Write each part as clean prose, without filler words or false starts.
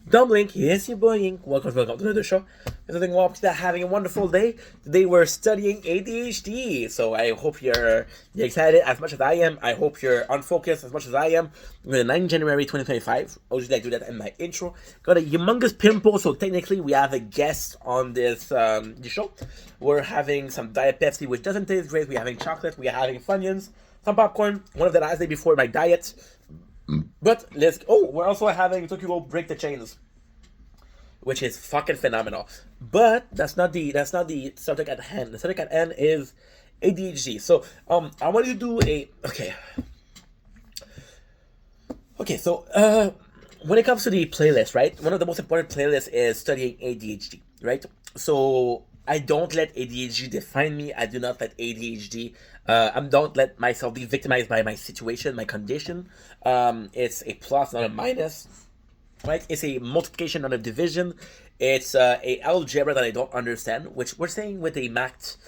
Dumbling, yes, you're boying. Welcome to the show. Everything well, having a wonderful day. Today we're studying ADHD, so I hope you're excited as much as I am. I hope you're unfocused as much as I am. We're the 9th January 2025. Usually I do that in my intro. Got a humongous pimple, so technically we have a guest on this show. We're having some Diet Pepsi, which doesn't taste great. We're having chocolate. We're having Funyuns, some popcorn. One of the last day before my diet. But let's. Oh, we're also having Tokyo Break the Chains, which is fucking phenomenal. But that's not the subject at hand. The subject at hand is ADHD. So I want you to do a okay. So when it comes to the playlist, right? One of the most important playlists is studying ADHD, right? So I don't let ADHD define me. I do not let ADHD. I don't let myself be victimized by my situation, my condition. It's a plus, not a minus, right? It's a multiplication, not a division. It's a algebra that I don't understand, which we're saying with a math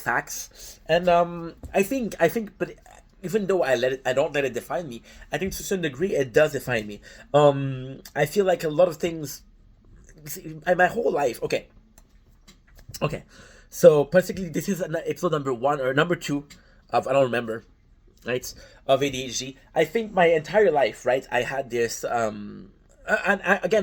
facts. And but even though I don't let it define me. I think to a certain degree it does define me. I feel like a lot of things, my whole life. Okay. So particularly, this is episode number one or number two of I don't remember, right? Of ADHD. I think my entire life, right? I had this. Again,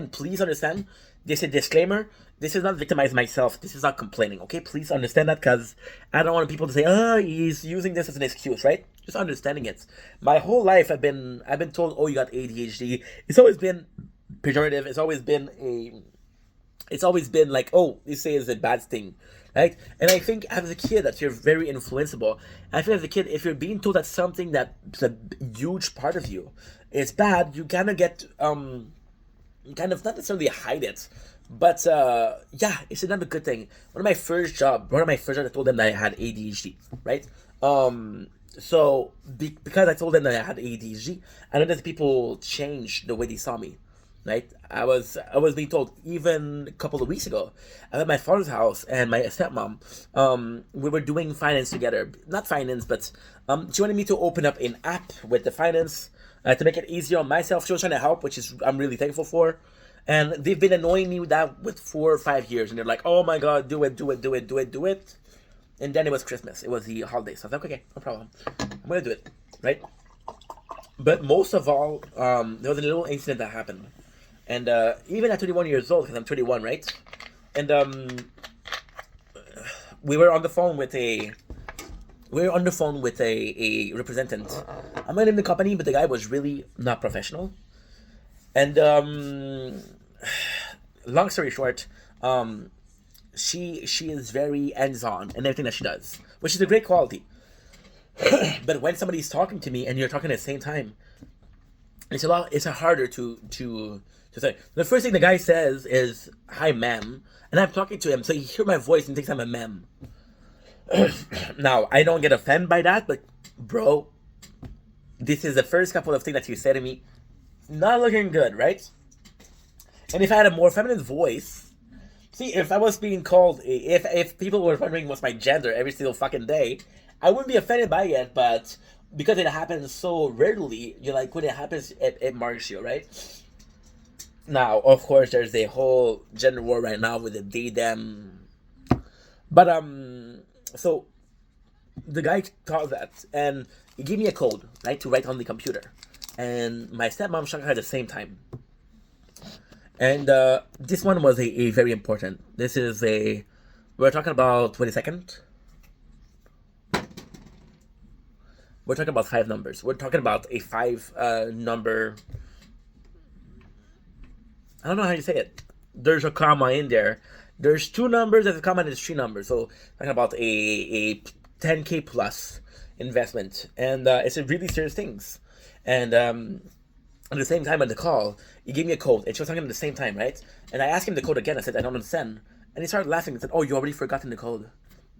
please understand. This is a disclaimer. This is not victimize myself. This is not complaining. Okay, please understand that because I don't want people to say, "Oh, he's using this as an excuse," right? Just understanding it. My whole life, I've been told, "Oh, you got ADHD." It's always been pejorative. It's always been like, oh, this is a bad thing, right? And I think as a kid that you're very influenceable. I think as a kid, if you're being told that something that's a huge part of you is bad, you kind of get you kind of not necessarily hide it, but yeah, it's another good thing. One of my first jobs, I told them that I had ADHD, right? Because I told them that I had ADHD, I noticed people changed the way they saw me, right? I was being told even a couple of weeks ago. I'm at my father's house and my stepmom. We were doing finance together, not finance, but she wanted me to open up an app with the finance to make it easier on myself. She was trying to help, which is I'm really thankful for. And they've been annoying me with that with 4 or 5 years, and they're like, "Oh my god, do it, do it, do it, do it, do it." And then it was Christmas. It was the holidays. So I was like, okay, no problem. I'm gonna do it, right? But most of all, there was a little incident that happened, and even at 21 years old, because I'm 21, right? And we were on the phone with a a representative. I'm gonna name the company, but the guy was really not professional. And long story short, um, she is very hands on in everything that she does, which is a great quality. But when somebody's talking to me and you're talking at the same time, it's a harder to say. The first thing the guy says is "Hi, ma'am," and I'm talking to him, so he hear my voice and thinks I'm a ma'am. Now I don't get offended by that, but bro, this is the first couple of things that you said to me. Not looking good, right? And if I had a more feminine voice, see, if I was being called, if people were wondering what's my gender every single fucking day, I wouldn't be offended by it. But because it happens so rarely, you're like, when it happens, it marks you, right? Now, of course, there's a whole gender war right now with the they them. But so the guy called that, and he gave me a code, right, to write on the computer, and my stepmom shot her at the same time. And this one was a very important. This is a. We're talking about. Wait a second. We're talking about five numbers. We're talking about a five number. I don't know how you say it. There's a comma in there. There's two numbers. There's a comma and there's three numbers. So talking about a 10K plus investment, and it's a really serious things. And at the same time on the call, he gave me a code, and she was talking at the same time, right? And I asked him the code again. I said, I don't understand. And he started laughing and said, "Oh, you already forgotten the code."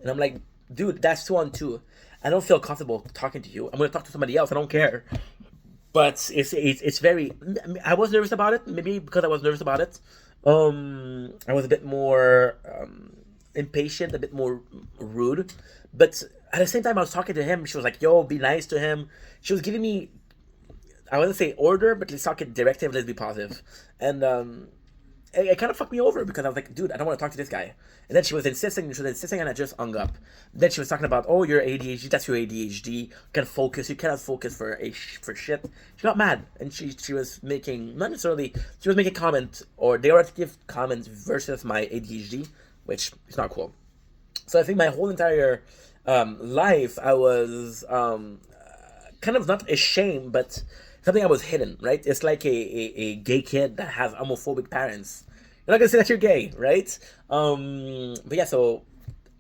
And I'm like, dude, that's 2 on 2. I don't feel comfortable talking to you. I'm going to talk to somebody else. I don't care. But it's very. I was nervous about it. Maybe because I was nervous about it. I was a bit more impatient, a bit more rude. But at the same time, I was talking to him. She was like, "Yo, be nice to him." She was giving me I wouldn't say order, but let's talk it directive. Let's be positive. And it kind of fucked me over because I was like, dude, I don't want to talk to this guy. And then she was insisting, and I just hung up. Then she was talking about, oh, you're ADHD, that's your ADHD. You can focus, you cannot focus for shit. She got mad, and she was making, not necessarily, she was making comment, or they were to give comments versus my ADHD, which is not cool. So I think my whole entire life, I was kind of not ashamed, but something I was hidden, right? It's like a gay kid that has homophobic parents. You're not gonna say that you're gay, right? But yeah, so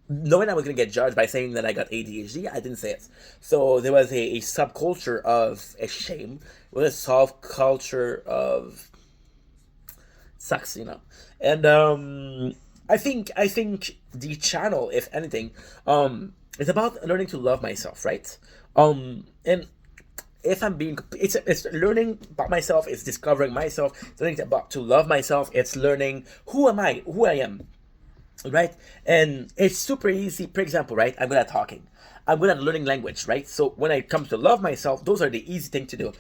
knowing I was gonna get judged by saying that I got ADHD, I didn't say it. So there was a subculture of a shame, with a subculture of sucks, And I think the channel, if anything, is about learning to love myself, right? And if I'm being, it's learning about myself, it's discovering myself, it's learning about to love myself, it's learning who am I, who I am, right? And it's super easy. For example, right? I'm good at talking, I'm good at learning language, right? So when it comes to love myself, those are the easy thing to do.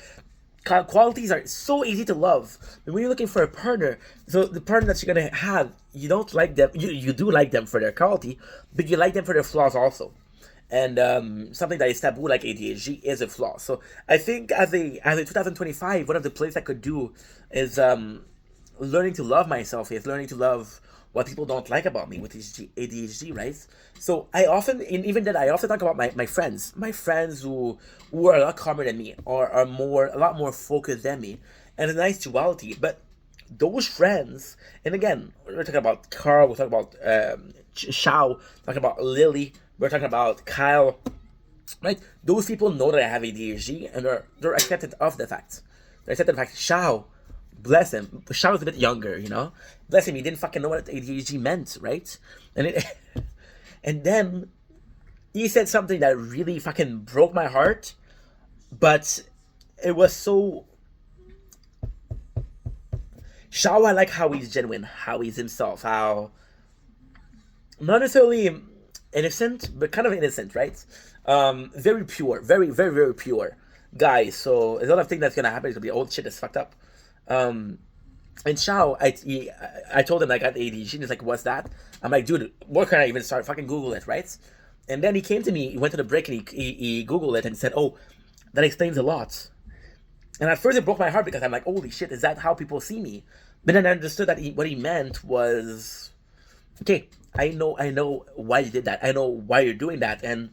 Qualities are so easy to love. But when you're looking for a partner, so the partner that you're gonna have, you don't like them. You do like them for their quality, but you like them for their flaws also. And something that is taboo like ADHD is a flaw. So I think as a 2025, one of the plays I could do is learning to love myself, is learning to love what people don't like about me with ADHD, right? So I often, even then, I often talk about my friends who are a lot calmer than me, or are a lot more focused than me, and a nice duality. But those friends, and again, we're talking about Carl, we're talking about Shao, talking about Lily, we're talking about Kyle, right? Those people know that I have ADHD, and they're accepted of the fact. They're accepted of the fact. Shao, bless him. Shao was a bit younger, Bless him, he didn't fucking know what ADHD meant, right? And then he said something that really fucking broke my heart, but it was so. Shao, I like how he's genuine, how he's himself, how not necessarily innocent, but kind of innocent, right? Very pure, very, very, very pure guy. So a lot of things that's gonna happen is gonna be old shit that's fucked up. And Shao, I told him I got ADHD, and he's like, what's that? I'm like, dude, where can I even start? Fucking Google it, right? And then he came to me, he went to the break, and he Googled it and said, oh, that explains a lot. And at first it broke my heart because I'm like, holy shit, is that how people see me? But then I understood that what he meant was, okay, I know why you did that. I know why you're doing that, and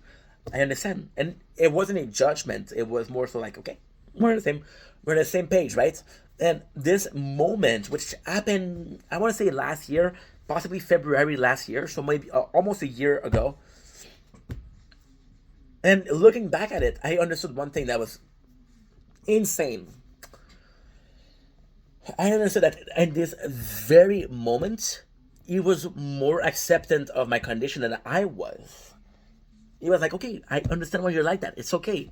I understand. And it wasn't a judgment. It was more so like, okay, we're on the same page, right? And this moment, which happened, I want to say last year, possibly February last year, so maybe almost a year ago. And looking back at it, I understood one thing that was insane. I understood that in this very moment, he was more acceptant of my condition than I was. He was like, okay, I understand why you're like that. It's okay,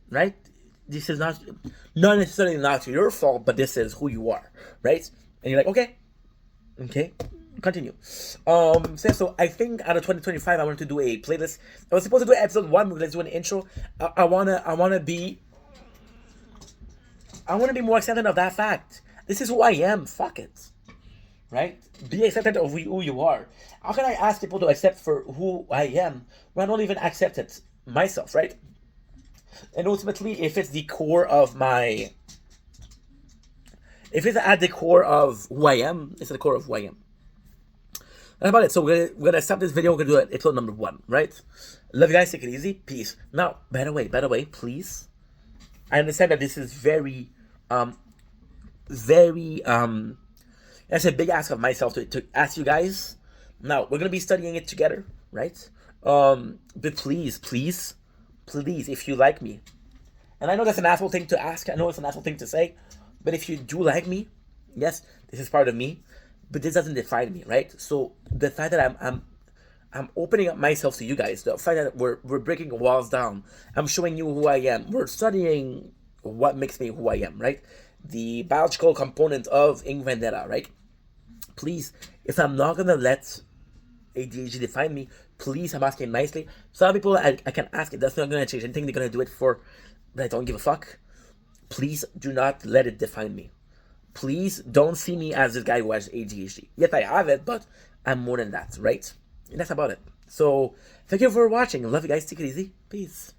right? This is not necessarily not your fault, but this is who you are, right? And you're like, okay, continue. So I think out of 2025, I wanted to do a playlist. I was supposed to do episode 1, but let's do an intro. I wanna be more accepting of that fact. This is who I am. Fuck it, right? Be accepted of who you are. How can I ask people to accept for who I am when I don't even accept it myself, right? And ultimately, if it's at the core of who I am, it's at the core of who I am. That's about it. So we're gonna stop this video. We're gonna do episode number 1, right? Love you guys. Take it easy. Peace. Now, by the way, please. I understand that this is very. That's a big ask of myself to ask you guys. Now we're gonna be studying it together, right? But please, if you like me, and I know that's an asshole thing to ask, I know it's an asshole thing to say, but if you do like me, yes, this is part of me, but this doesn't define me, right? So the fact that I'm opening up myself to you guys, the fact that we're breaking walls down, I'm showing you who I am, we're studying what makes me who I am, right? The biological component of Ing Vendetta, right? Please, if I'm not gonna let ADHD define me, please, I'm asking nicely. Some people I can ask it, that's not gonna change anything, they're gonna do it for, but I don't give a fuck. Please do not let it define me. Please don't see me as this guy who has ADHD. Yet I have it, but I'm more than that, right? And that's about it. So, thank you for watching. Love you guys. Take it easy. Peace.